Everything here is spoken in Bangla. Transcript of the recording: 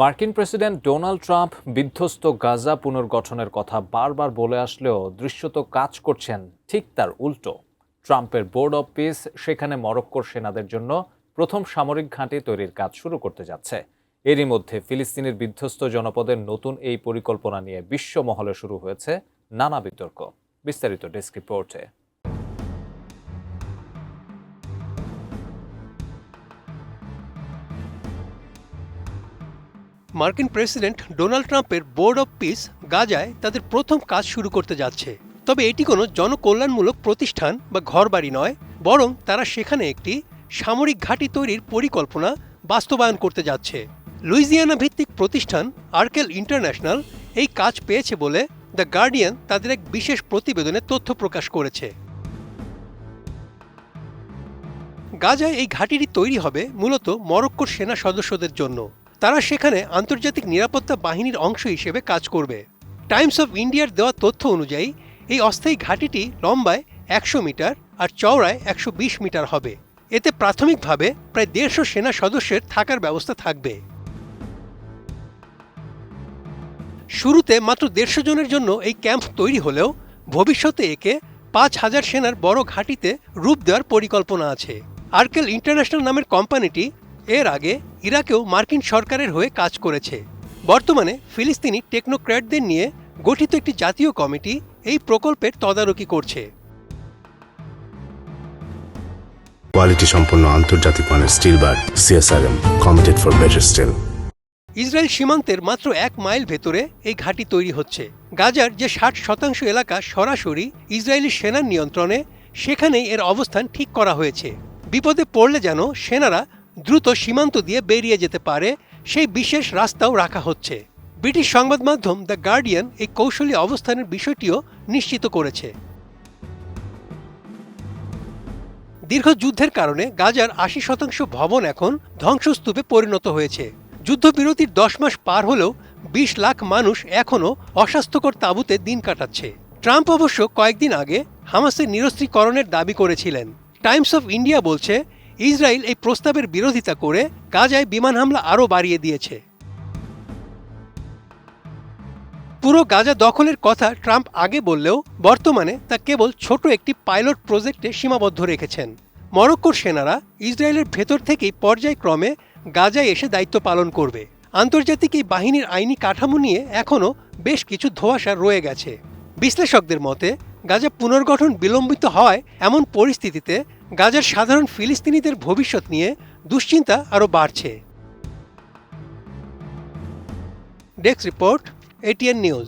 মার্কিন প্রেসিডেন্ট ডোনাল্ড ট্রাম্প বিধ্বস্ত গাজা পুনর্গঠনের কথা বারবার বলে আসলেও দৃশ্যত কাজ করছেন ঠিক তার উল্টো। ট্রাম্পের বোর্ড অব পিস সেখানে মরক্কোর সেনাদের জন্য প্রথম সামরিক ঘাঁটি তৈরির কাজ শুরু করতে যাচ্ছে। এরই মধ্যে ফিলিস্তিনের বিধ্বস্ত জনপদের নতুন এই পরিকল্পনা নিয়ে বিশ্ব মহলে শুরু হয়েছে নানা বিতর্ক। বিস্তারিত ডেস্ক রিপোর্টে। মার্কিন প্রেসিডেন্ট ডোনাল্ড ট্রাম্পের বোর্ড অব পিস গাজায় তাদের প্রথম কাজ শুরু করতে যাচ্ছে। তবে এটি কোনো জনকল্যাণমূলক প্রতিষ্ঠান বা ঘরবাড়ি নয়, বরং তারা সেখানে একটি সামরিক ঘাঁটি তৈরির পরিকল্পনা বাস্তবায়ন করতে যাচ্ছে। লুইজিয়ানা ভিত্তিক প্রতিষ্ঠান আর্কেল ইন্টারন্যাশনাল এই কাজ পেয়েছে বলে দ্য গার্ডিয়ান তাদের এক বিশেষ প্রতিবেদনে তথ্য প্রকাশ করেছে। গাজায় এই ঘাঁটিটি তৈরি হবে মূলত মরক্কোর সেনা সদস্যদের জন্য। তারা সেখানে আন্তর্জাতিক নিরাপত্তা বাহিনীর অংশ হিসেবে কাজ করবে। টাইমস অফ ইন্ডিয়ার দেওয়া তথ্য অনুযায়ী এই অস্থায়ী ঘাঁটিটি লম্বায় 100 মিটার আর চওড়ায় 120 মিটার হবে। এতে প্রাথমিকভাবে প্রায় 150 সেনা সদস্যের থাকার ব্যবস্থা থাকবে। শুরুতে মাত্র 150 জনের জন্য এই ক্যাম্প তৈরি হলেও ভবিষ্যতে একে 5000 সেনার বড় ঘাঁটিতে রূপ দেওয়ার পরিকল্পনা আছে। আর্কেল ইন্টারন্যাশনাল নামের কোম্পানিটি এর আগে ইরাকেও মার্কিন সরকারের হয়ে কাজ করেছে। বর্তমানে ফিলিস্তিনি টেকনোক্র্যাটদের নিয়ে গঠিত একটি জাতীয় কমিটি এই প্রকল্পের তদারকি করছে। কোয়ালিটি সম্পন্ন আন্তর্জাতিক মানের still bar CSRM, committed for better still. Israel সীমান্তের মাত্র 1 মাইল ভেতরে এই ঘাঁটি তৈরি হচ্ছে। গাজার যে 60% এলাকা সরাসরি ইসরায়েলি সেনার নিয়ন্ত্রণে, সেখানেই এর অবস্থান ঠিক করা হয়েছে। বিপদে পড়লে যেন সেনারা দ্রুত সীমান্ত দিয়ে বেরিয়ে যেতে পারে সেই বিশেষ রাস্তাও রাখা হচ্ছে। ব্রিটিশ সংবাদ মাধ্যম দ্য গার্ডিয়ান এই কৌশলী অবস্থানের বিষয়টিও নিশ্চিত করেছে। দীর্ঘ যুদ্ধের কারণে গাজার 80% ভবন এখন ধ্বংসস্তূপে পরিণত হয়েছে। যুদ্ধবিরতির 10 মাস পার হলেও 20 লাখ মানুষ এখনও অস্বাস্থ্যকর তাঁবুতে দিন কাটাচ্ছে। ট্রাম্প অবশ্য কয়েকদিন আগে হামাসের নিরস্ত্রীকরণের দাবি করেছিলেন। টাইমস অফ ইন্ডিয়া বলছে ইসরায়েল এই প্রস্তাবের বিরোধিতা করে গাজায় বিমান হামলা আরও বাড়িয়ে দিয়েছে। পুরো গাজা দখলের কথা ট্রাম্প আগে বললেও বর্তমানে তা কেবল ছোট একটি পাইলট প্রজেক্টে সীমাবদ্ধ রেখেছেন। মরক্কোর সেনারা ইসরায়েলের ভেতর থেকেই পর্যায়ক্রমে গাজায় এসে দায়িত্ব পালন করবে। আন্তর্জাতিক এই বাহিনীর আইনি কাঠামো নিয়ে এখনও বেশ কিছু ধোঁয়াশা রয়ে গেছে। বিশ্লেষকদের মতে গাজা পুনর্গঠন বিলম্বিত হয় এমন পরিস্থিতিতে গাজার সাধারণ ফিলিস্তিনিদের ভবিষ্যৎ নিয়ে দুশ্চিন্তা আরও বাড়ছে। Desk report, ATN news.